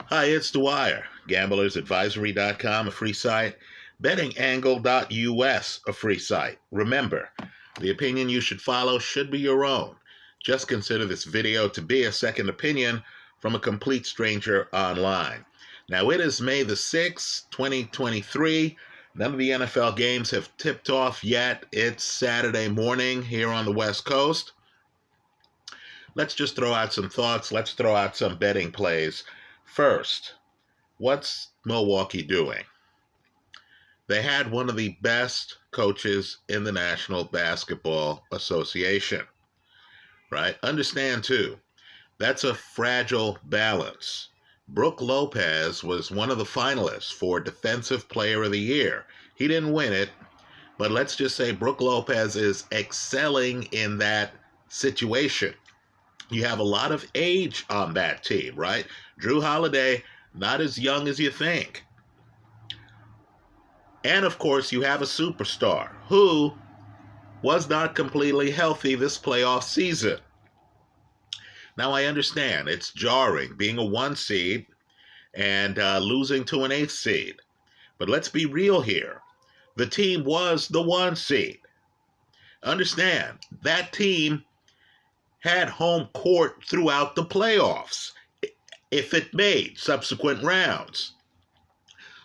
Hi, it's Dwyer. GamblersAdvisory.com, a free site. BettingAngle.us, a free site. Remember, the opinion you should follow should be your own. Just consider this video to be a second opinion from a complete stranger online. Now, it is May the 6th, 2023. None of the NFL games have tipped off yet. It's Saturday morning here on the West Coast. Let's just throw out some thoughts. Let's throw out some betting plays. First, what's Milwaukee doing? They had one of the best coaches in the National Basketball Association, right? Understand, too, that's a fragile balance. Brook Lopez was one of the finalists for Defensive Player of the Year. He didn't win it, but let's just say Brook Lopez is excelling in that situation. You have a lot of age on that team, right? Drew Holiday, not as young as you think. And of course, you have a superstar who was not completely healthy this playoff season. Now, I understand it's jarring being a 1 seed and losing to an 8th seed. But let's be real here. The team was the 1 seed. Understand, that team had home court throughout the playoffs if it made subsequent rounds.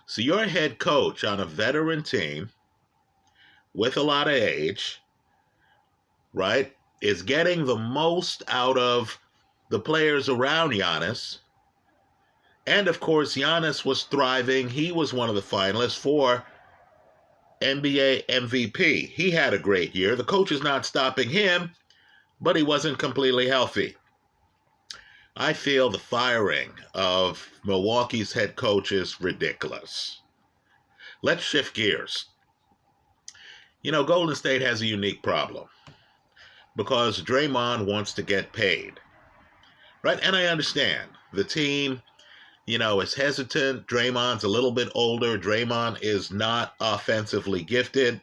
So you're a head coach on a veteran team with a lot of age, right, is getting the most out of the players around Giannis. And of course, Giannis was thriving. He was one of the finalists for NBA MVP. He had a great year. The coach is not stopping him, but he wasn't completely healthy. I feel the firing of Milwaukee's head coach is ridiculous. Let's shift gears. You know, Golden State has a unique problem because Draymond wants to get paid, right? And I understand the team, is hesitant. Draymond's a little bit older. Draymond is not offensively gifted.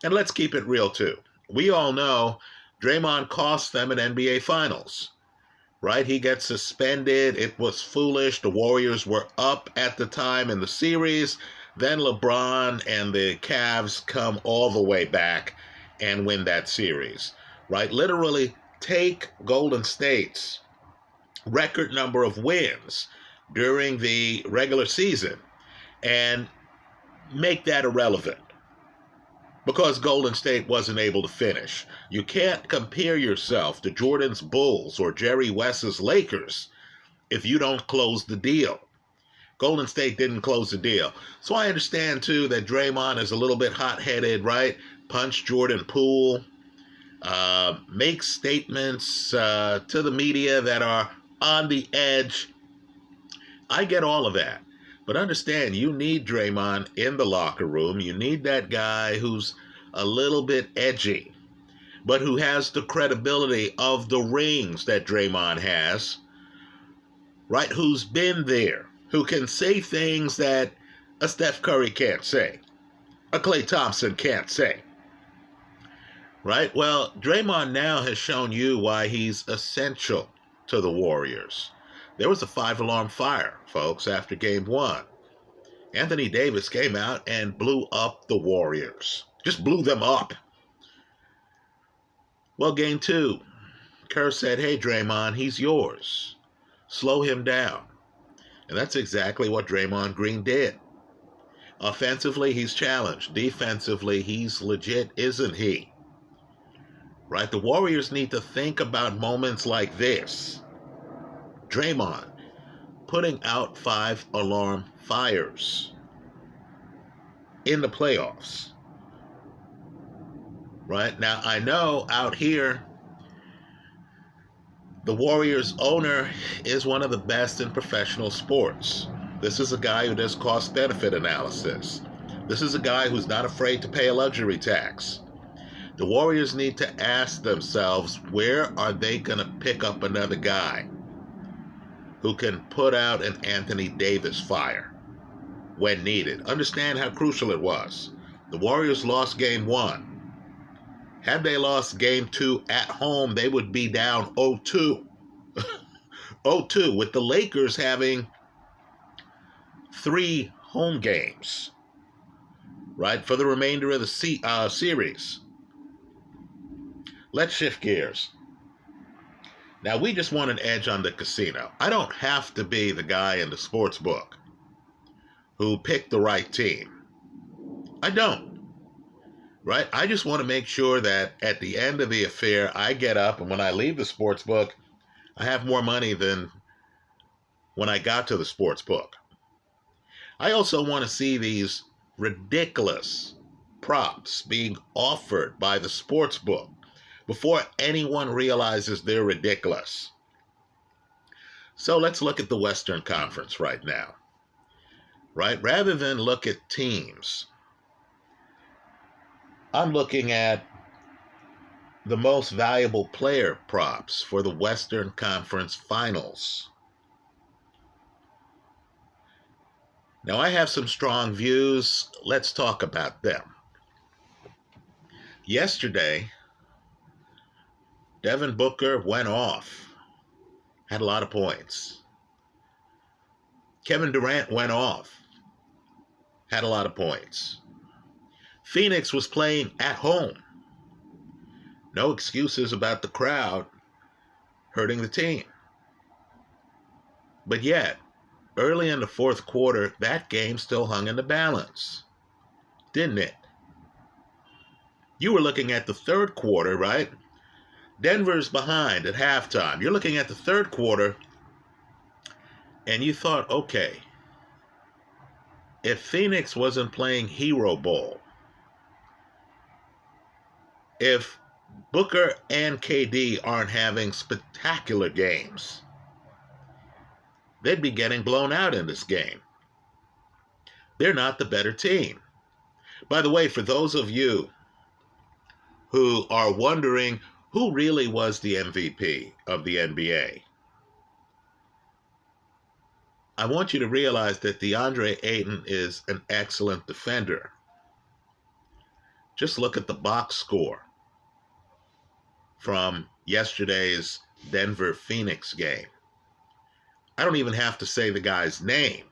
And let's keep it real, too. We all know Draymond cost them an NBA Finals, right? He gets suspended. It was foolish. The Warriors were up at the time in the series. Then LeBron and the Cavs come all the way back and win that series, right? Literally take Golden State's record number of wins during the regular season and make that irrelevant, because Golden State wasn't able to finish. You can't compare yourself to Jordan's Bulls or Jerry West's Lakers if you don't close the deal. Golden State didn't close the deal. So I understand, too, that Draymond is a little bit hot-headed, right? Punch Jordan Poole, make statements to the media that are on the edge. I get all of that. But understand, you need Draymond in the locker room. You need that guy who's a little bit edgy, but who has the credibility of the rings that Draymond has, right? Who's been there, who can say things that a Steph Curry can't say, a Klay Thompson can't say, right? Well, Draymond now has shown you why he's essential to the Warriors. There was a 5-alarm fire, folks, after Game 1. Anthony Davis came out and blew up the Warriors. Just blew them up. Well, Game 2, Kerr said, hey, Draymond, he's yours. Slow him down. And that's exactly what Draymond Green did. Offensively, he's challenged. Defensively, he's legit, isn't he? Right? The Warriors need to think about moments like this. Draymond putting out 5-alarm fires in the playoffs. Right? Now, I know out here, the Warriors owner is one of the best in professional sports. This is a guy who does cost-benefit analysis. This is a guy who's not afraid to pay a luxury tax. The Warriors need to ask themselves, where are they going to pick up another guy who can put out an Anthony Davis fire when needed? Understand how crucial it was. The Warriors lost Game 1. Had they lost Game 2 at home, they would be down 0-2. 0-2, with the Lakers having 3 home games, right, for the remainder of the series. Let's shift gears. Now, we just want an edge on the casino. I don't have to be the guy in the sports book who picked the right team. I don't, right? I just want to make sure that at the end of the affair, I get up and when I leave the sports book, I have more money than when I got to the sports book. I also want to see these ridiculous props being offered by the sports book before anyone realizes they're ridiculous. So let's look at the Western Conference right now, right? Rather than look at teams, I'm looking at the most valuable player props for the Western Conference Finals. Now, I have some strong views. Let's talk about them. Yesterday, Devin Booker went off, had a lot of points. Kevin Durant went off, had a lot of points. Phoenix was playing at home. No excuses about the crowd hurting the team. But yet, early in the fourth quarter, that game still hung in the balance, didn't it? You were looking at the third quarter, right? Denver's behind at halftime. You're looking at the third quarter, and you thought, okay, if Phoenix wasn't playing Hero Ball, if Booker and KD aren't having spectacular games, they'd be getting blown out in this game. They're not the better team. By the way, for those of you who are wondering who really was the MVP of the NBA, I want you to realize that DeAndre Ayton is an excellent defender. Just look at the box score from yesterday's Denver-Phoenix game. I don't even have to say the guy's name.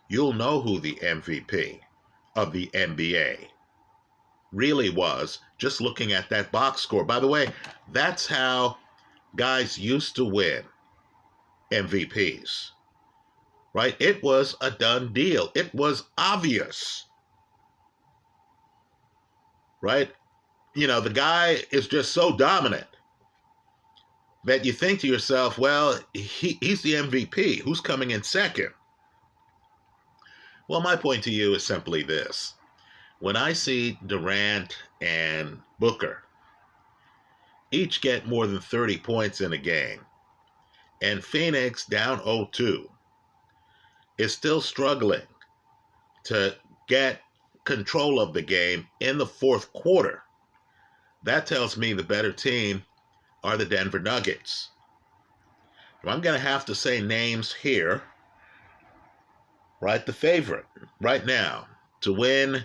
You'll know who the MVP of the NBA really was just looking at that box score. By the way, that's how guys used to win MVPs, right? It was a done deal. It was obvious, right? You know, the guy is just so dominant that you think to yourself, well, he's the MVP. Who's coming in second? Well, my point to you is simply this. When I see Durant and Booker each get more than 30 points in a game, and Phoenix down 0-2 is still struggling to get control of the game in the fourth quarter, that tells me the better team are the Denver Nuggets. I'm going to have to say names here, right? The favorite right now to win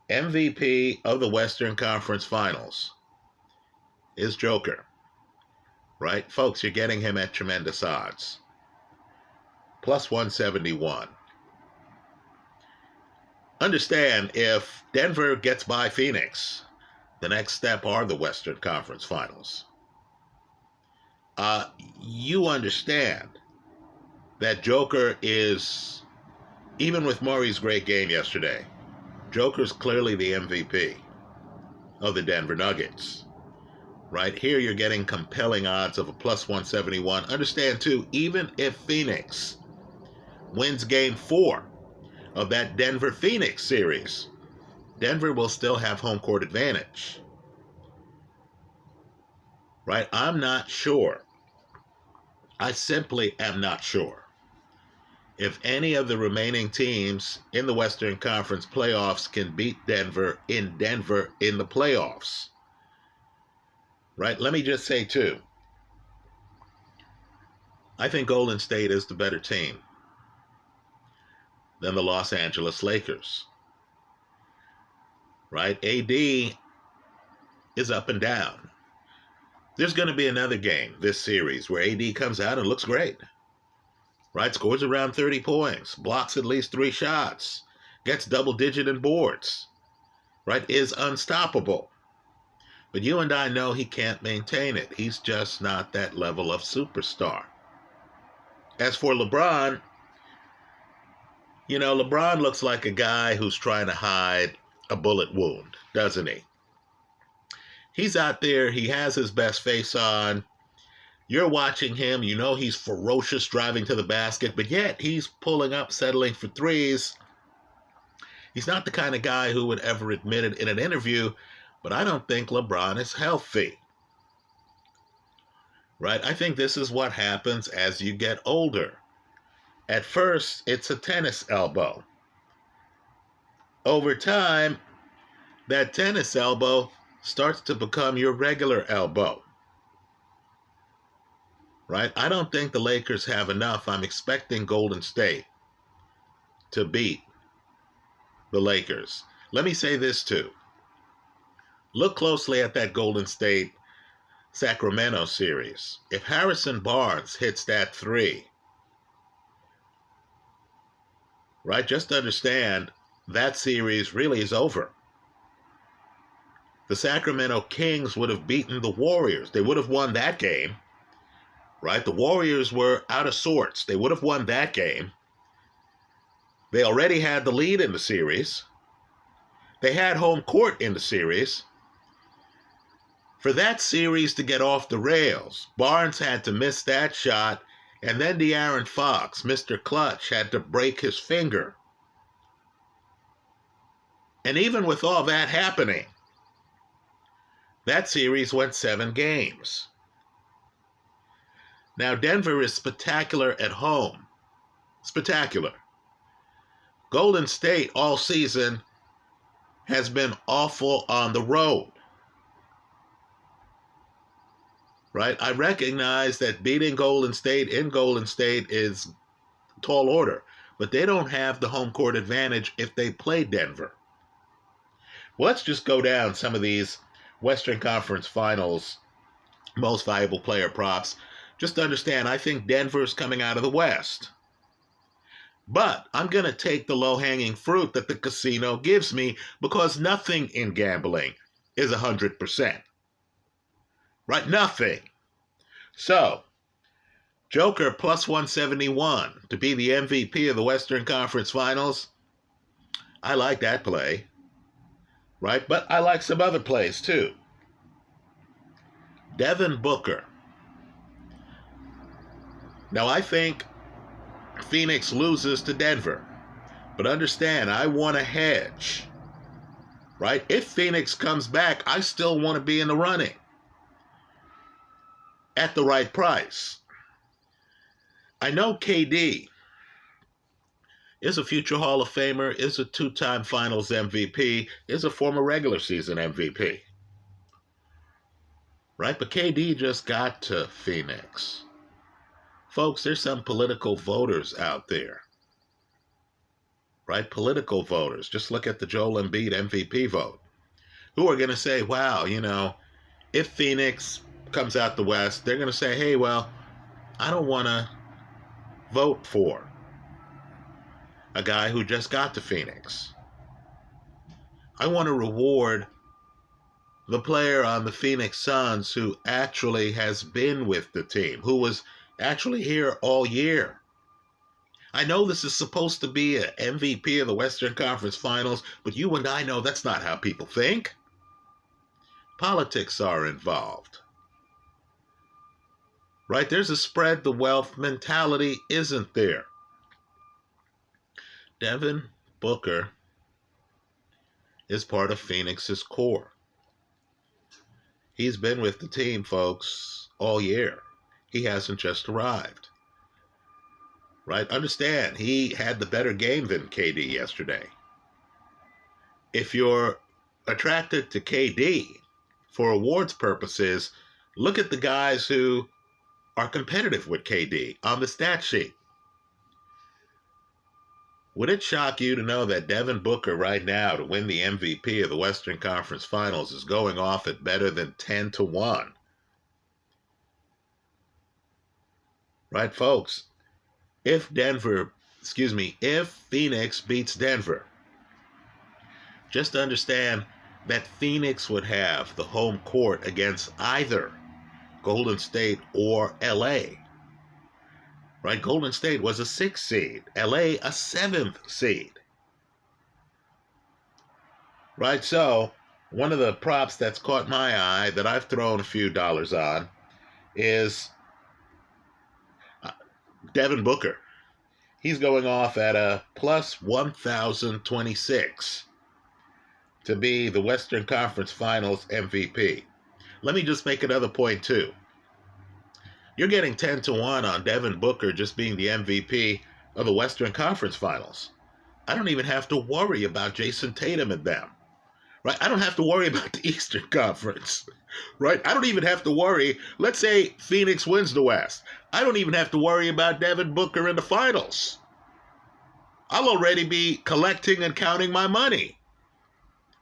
MVP of the Western Conference Finals is Joker, right? Folks, you're getting him at tremendous odds. Plus 171. Understand, if Denver gets by Phoenix, the next step are the Western Conference Finals. You understand that Joker is, even with Murray's great game yesterday, Joker's clearly the MVP of the Denver Nuggets. Right here, you're getting compelling odds of a plus 171. Understand, too, even if Phoenix wins Game 4 of that Denver-Phoenix series, Denver will still have home court advantage. Right? I'm not sure. I simply am not sure if any of the remaining teams in the Western Conference playoffs can beat Denver in the playoffs. Right? Let me just say, too, I think Golden State is the better team than the Los Angeles Lakers. Right? AD is up and down. There's going to be another game this series where AD comes out and looks great. right? Scores around 30 points, blocks at least 3 shots, gets double-digit in boards, right? Is unstoppable. But you and I know he can't maintain it. He's just not that level of superstar. As for LeBron, LeBron looks like a guy who's trying to hide a bullet wound, doesn't he? He's out there, he has his best face on. You're watching him, he's ferocious driving to the basket, but yet he's pulling up, settling for threes. He's not the kind of guy who would ever admit it in an interview, but I don't think LeBron is healthy. Right? I think this is what happens as you get older. At first, it's a tennis elbow. Over time, that tennis elbow starts to become your regular elbow. Right? I don't think the Lakers have enough. I'm expecting Golden State to beat the Lakers. Let me say this too. Look closely at that Golden State Sacramento series. If Harrison Barnes hits that 3, right, just understand that series really is over. The Sacramento Kings would have beaten the Warriors. They would have won that game. Right? The Warriors were out of sorts. They would have won that game. They already had the lead in the series. They had home court in the series. For that series to get off the rails, Barnes had to miss that shot, and then De'Aaron Fox, Mr. Clutch, had to break his finger. And even with all that happening, that series went 7 games. Now, Denver is spectacular at home. Spectacular. Golden State all season has been awful on the road. Right? I recognize that beating Golden State in Golden State is tall order, but they don't have the home court advantage if they play Denver. Well, let's just go down some of these Western Conference Finals most valuable player props. Just understand, I think Denver's coming out of the West. But I'm going to take the low-hanging fruit that the casino gives me because nothing in gambling is 100%. Right? Nothing. So, Joker plus 171 to be the MVP of the Western Conference Finals. I like that play. Right? But I like some other plays too. Devin Booker. Now, I think Phoenix loses to Denver. But understand, I want a hedge. Right? If Phoenix comes back, I still want to be in the running. At the right price. I know KD is a future Hall of Famer, is a 2-time Finals MVP, is a former regular season MVP. Right? But KD just got to Phoenix. Folks, there's some political voters out there. Right? Political voters. Just look at the Joel Embiid MVP vote. Who are going to say, wow, if Phoenix comes out the West, they're going to say, hey, well, I don't want to vote for a guy who just got to Phoenix. I want to reward the player on the Phoenix Suns who actually has been with the team, who was actually here all year. I know this is supposed to be an MVP of the Western Conference Finals, but you and I know that's not how people think. Politics are involved. Right? There's a spread the wealth mentality, isn't there? Devin Booker is part of Phoenix's core. He's been with the team, folks, all year. He hasn't just arrived. Right? Understand, he had the better game than KD yesterday. If you're attracted to KD for awards purposes, look at the guys who are competitive with KD on the stat sheet. Would it shock you to know that Devin Booker right now to win the MVP of the Western Conference Finals is going off at better than 10-1? Right, folks? if Phoenix beats Denver, just understand that Phoenix would have the home court against either Golden State or LA. Right? Golden State was a 6th seed, LA a 7th seed. Right? So, one of the props that's caught my eye that I've thrown a few dollars on is Devin Booker. He's going off at a plus 1,026 to be the Western Conference Finals MVP. Let me just make another point, too. You're getting 10 to 1 on Devin Booker just being the MVP of the Western Conference Finals. I don't even have to worry about Jason Tatum and them. Right? I don't have to worry about the Eastern Conference. Right? I don't even have to worry. Let's say Phoenix wins the West. I don't even have to worry about Devin Booker in the finals. I'll already be collecting and counting my money.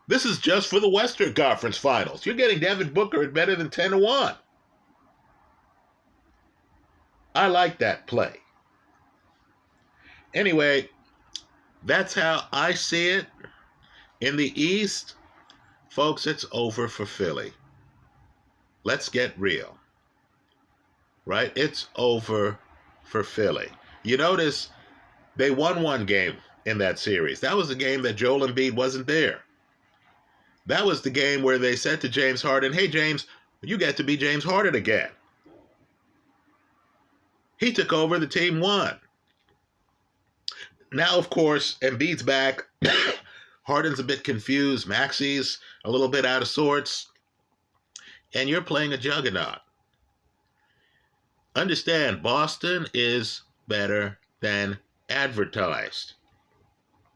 This is just for the Western Conference Finals. You're getting Devin Booker at better than 10 to 1. I like that play. Anyway, that's how I see it. In the East, folks, it's over for Philly. Let's get real. Right? It's over for Philly. You notice they won one game in that series. That was the game that Joel Embiid wasn't there. That was the game where they said to James Harden, hey, James, you get to be James Harden again. He took over, the team won. Now, of course, Embiid's back. Harden's a bit confused. Maxi's a little bit out of sorts. And you're playing a juggernaut. Understand, Boston is better than advertised.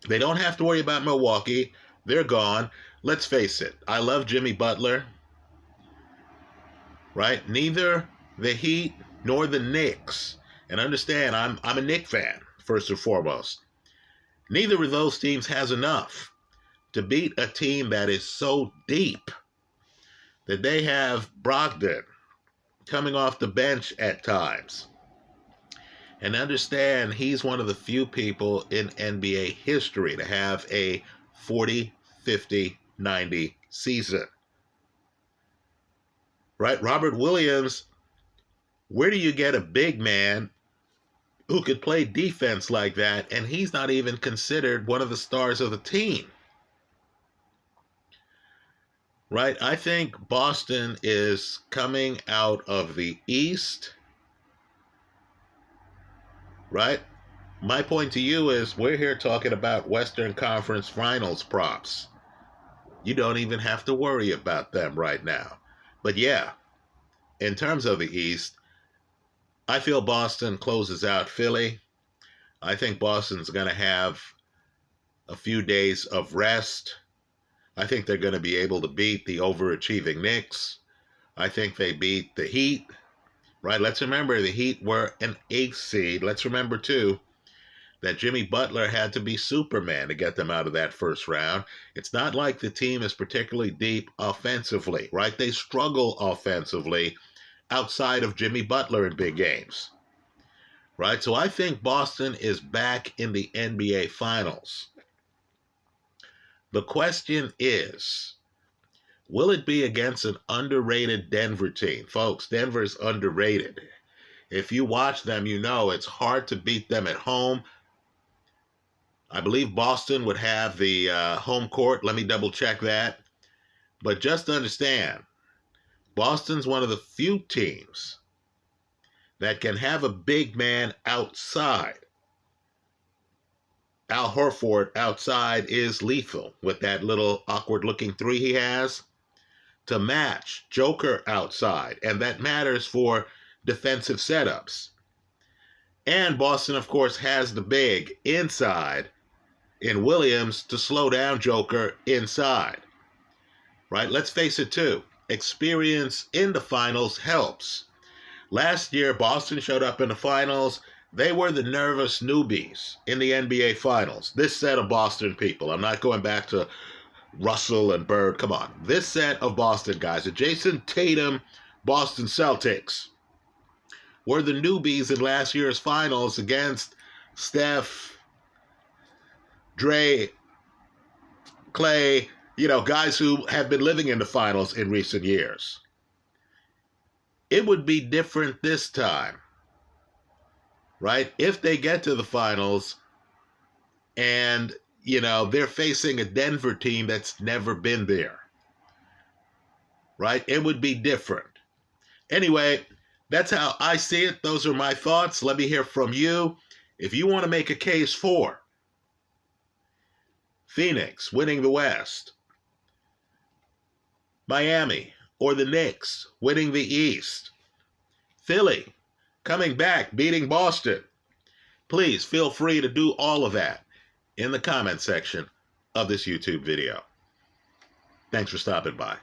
They don't have to worry about Milwaukee. They're gone. Let's face it. I love Jimmy Butler. Right? Neither the Heat nor the Knicks. And understand, I'm a Knicks fan, first and foremost. Neither of those teams has enough to beat a team that is so deep that they have Brogdon coming off the bench at times. And understand, he's one of the few people in NBA history to have a 40, 50, 90 season. Right? Robert Williams, where do you get a big man who could play defense like that, and he's not even considered one of the stars of the team? Right? I think Boston is coming out of the East. Right? My point to you is we're here talking about Western Conference Finals props. You don't even have to worry about them right now. But yeah, in terms of the East, I feel Boston closes out Philly. I think Boston's going to have a few days of rest. I think they're going to be able to beat the overachieving Knicks. I think they beat the Heat. Right? Let's remember the Heat were an 8th seed. Let's remember, too, that Jimmy Butler had to be Superman to get them out of that first round. It's not like the team is particularly deep offensively, right? They struggle offensively outside of Jimmy Butler in big games, right? So I think Boston is back in the NBA Finals. The question is, will it be against an underrated Denver team? Folks, Denver's underrated. If you watch them, you know it's hard to beat them at home. I believe Boston would have the home court. Let me double check that. But just understand, Boston's one of the few teams that can have a big man outside. Al Horford outside is lethal with that little awkward-looking three he has to match Joker outside, and that matters for defensive setups. And Boston, of course, has the big inside in Williams to slow down Joker inside. Right? Let's face it, too. Experience in the finals helps. Last year, Boston showed up in the finals. They were the nervous newbies in the NBA Finals. This set of Boston people. I'm not going back to Russell and Bird. Come on. This set of Boston guys, the Jason Tatum Boston Celtics, were the newbies in last year's finals against Steph, Dre, Clay, guys who have been living in the finals in recent years. It would be different this time, right? If they get to the finals and, they're facing a Denver team that's never been there, right? It would be different. Anyway, that's how I see it. Those are my thoughts. Let me hear from you. If you want to make a case for Phoenix winning the West, Miami or the Knicks winning the East, Philly coming back, beating Boston, please feel free to do all of that in the comment section of this YouTube video. Thanks for stopping by.